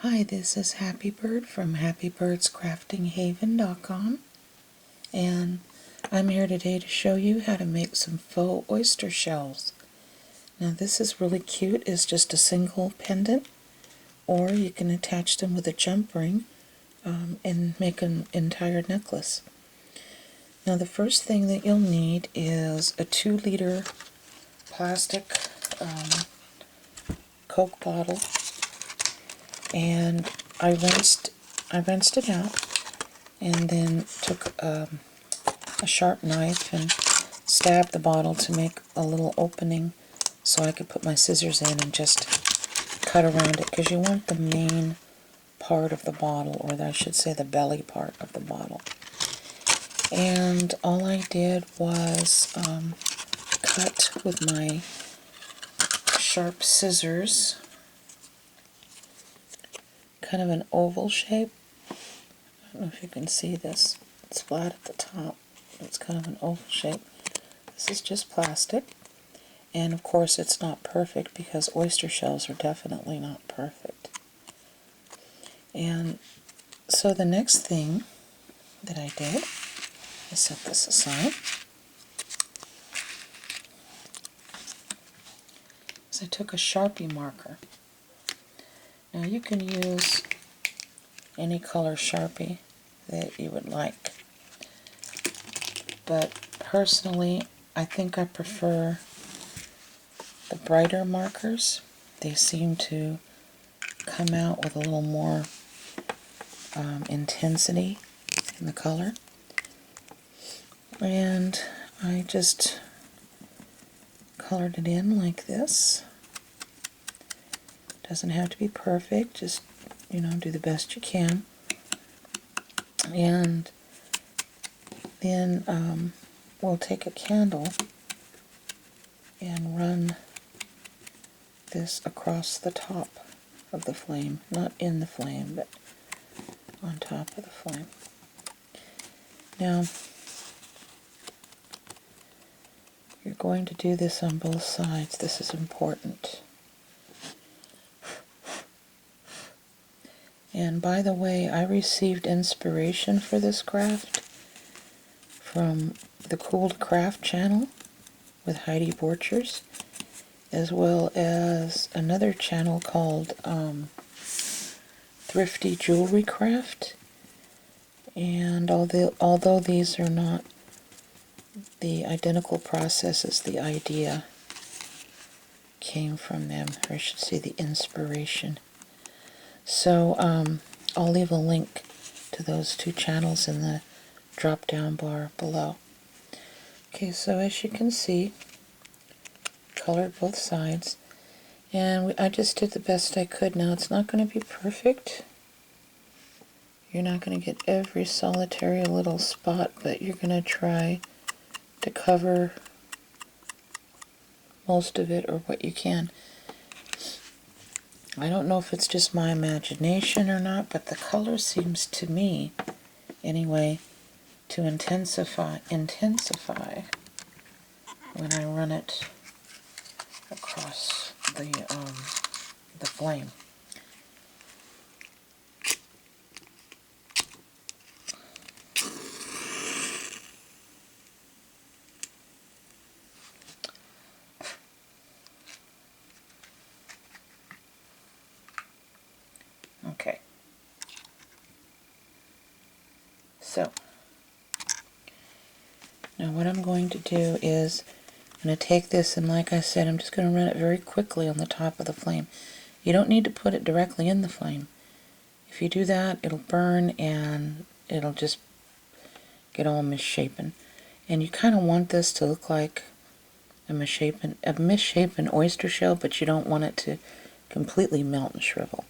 Hi, this is Happy Bird from happybirdscraftinghaven.com, and I'm here today to show you how to make some faux oyster shells. Now this is really cute. It's just a single pendant, or you can attach them with a jump ring and make an entire necklace. Now the first thing that you'll need is a 2-liter plastic Coke bottle, and I rinsed it out, and then took a sharp knife and stabbed the bottle to make a little opening so I could put my scissors in and just cut around it, because you want the main part of the bottle, or I should say the belly part of the bottle. And all I did was cut with my sharp scissors kind of an oval shape. I don't know if you can see this. It's flat at the top. It's kind of an oval shape. This is just plastic. And of course it's not perfect, because oyster shells are definitely not perfect. And so the next thing that I did, I set this aside, is I took a Sharpie marker. Now you can use any color Sharpie that you would like, but personally I think I prefer the brighter markers. They seem to come out with a little more intensity in the color. And I just colored it in like this. Doesn't have to be perfect, just, you know, do the best you can. And then we'll take a candle and run this across the top of the flame. Not in the flame, but on top of the flame. Now, you're going to do this on both sides. This is important. And by the way, I received inspiration for this craft from the Cool to Craft channel with Heidi Borchers, as well as another channel called ThriftyJewelryCrafts. And although these are not the identical processes, the idea came from them, or I should say the inspiration. So I'll leave a link to those two channels in the drop down bar below. Okay, so as you can see, colored both sides, and I just did the best I could. Now it's not going to be perfect. You're not going to get every solitary little spot, but you're going to try to cover most of it, or what you can. I don't know if it's just my imagination or not, but the color seems to me, anyway, to intensify when I run it across the flame. Okay. So, now what I'm going to do is I'm going to take this, and like I said, I'm just going to run it very quickly on the top of the flame. You don't need to put it directly in the flame. If you do that, it'll burn and it'll just get all misshapen. And you kind of want this to look like a misshapen oyster shell, but you don't want it to completely melt and shrivel.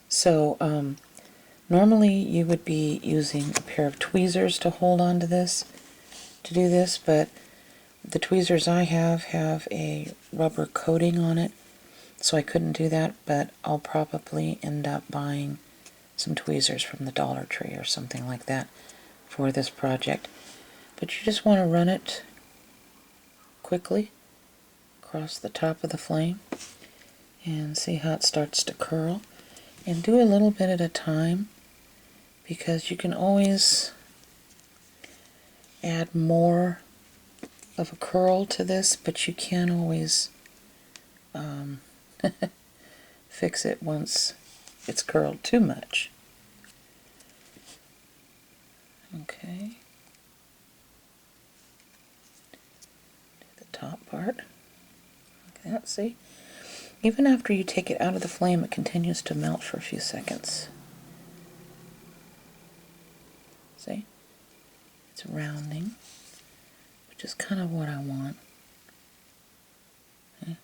So normally you would be using a pair of tweezers to hold on to this, to do this, but the tweezers I have a rubber coating on it, so I couldn't do that, but I'll probably end up buying some tweezers from the Dollar Tree or something like that for this project. But you just want to run it quickly across the top of the flame and see how it starts to curl. And do a little bit at a time, because you can always add more of a curl to this, but you can't always fix it once it's curled too much. Okay. Do the top part. Like that, see? Even after you take it out of the flame, it continues to melt for a few seconds. See? It's rounding, which is kind of what I want. Okay.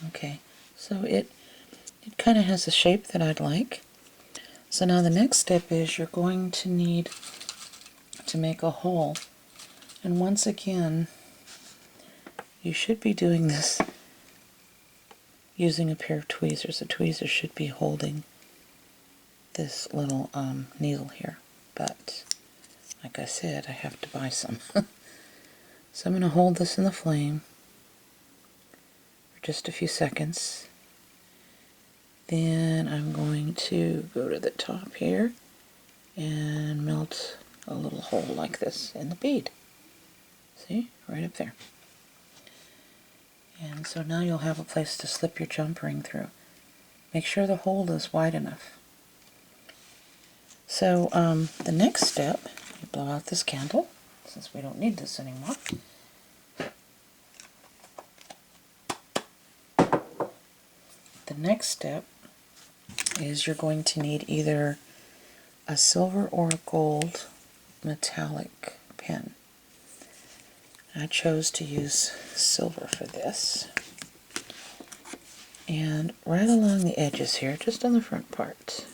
Okay, so it kind of has the shape that I'd like. So now the next step is you're going to need to make a hole. And once again, you should be doing this using a pair of tweezers. The tweezers should be holding this little needle here. But, like I said, I have to buy some. So I'm going to hold this in the flame for just a few seconds. Then I'm going to go to the top here and melt a little hole like this in the bead. See? Right up there. And so now you'll have a place to slip your jump ring through. Make sure the hole is wide enough. So the next step, you blow out this candle, since we don't need this anymore. The next step is you're going to need either a silver or a gold metallic pen. I chose to use silver for this. And right along the edges here, just on the front part,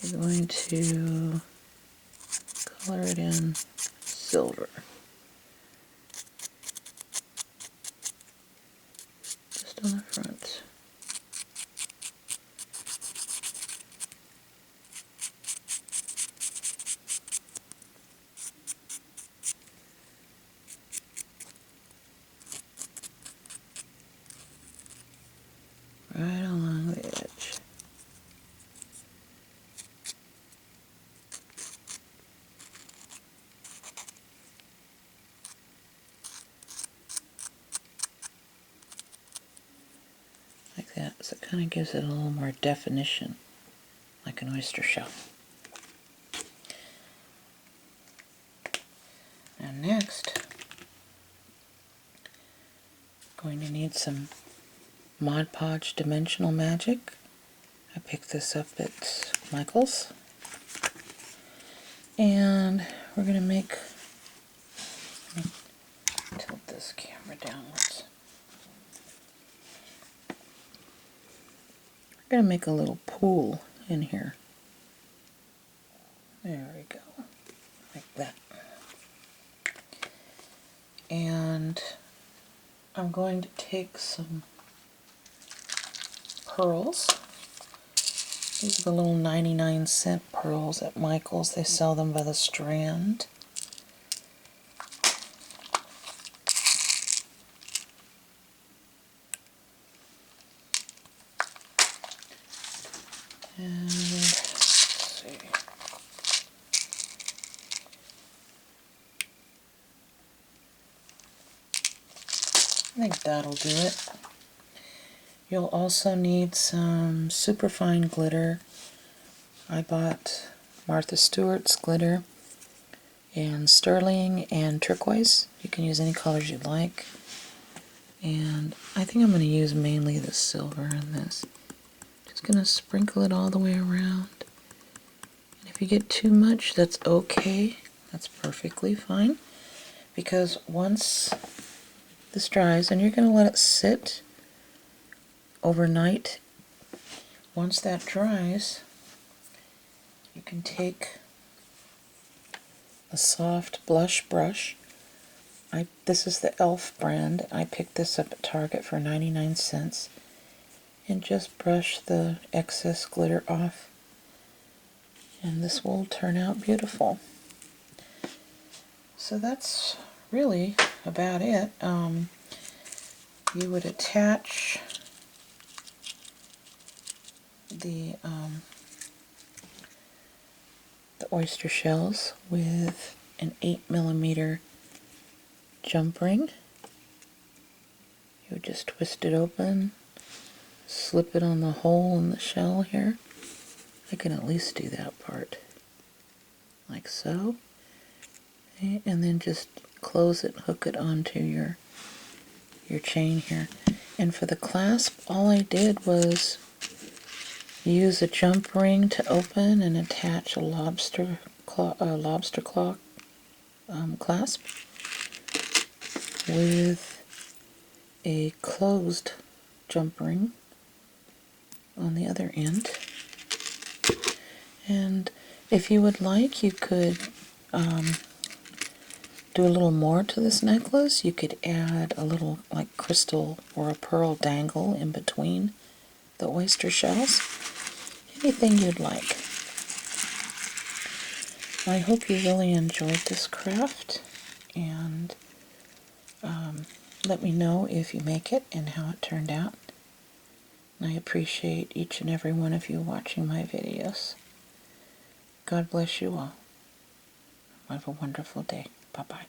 you're going to color it in silver. Just on the front. Right along the edge. Like that, so it kind of gives it a little more definition, like an oyster shell. And next, I'm going to need some Mod Podge Dimensional Magic. I picked this up at Michael's. And we're going to make, tilt this camera downwards. We're going to make a little pool in here. There we go. Like that. And I'm going to take some pearls. These are the little 99-cent pearls at Michael's. They sell them by the strand. And let's see. I think that'll do it. You'll also need some superfine glitter. I bought Martha Stewart's glitter and sterling and turquoise. You can use any colors you'd like. And I think I'm going to use mainly the silver in this. Just going to sprinkle it all the way around. And if you get too much, that's okay. That's perfectly fine. Because once this dries, and you're going to let it sit overnight, once that dries, you can take a soft blush brush. This is the e.l.f. brand. I picked this up at Target for 99 cents. And just brush the excess glitter off. and this will turn out beautiful. So that's really about it. You would attach the oyster shells with an 8mm jump ring. You would just twist it open, slip it on the hole in the shell here. I can at least do that part, like so. Okay, and then just close it, hook it onto your chain here. And for the clasp, all I did was use a jump ring to open and attach a lobster claw clasp with a closed jump ring on the other end. And if you would like, you could do a little more to this necklace. You could add a little like crystal or a pearl dangle in between the oyster shells. Anything you'd like. I hope you really enjoyed this craft, and let me know if you make it and how it turned out. I appreciate each and every one of you watching my videos. God bless you all. Have a wonderful day. Bye-bye.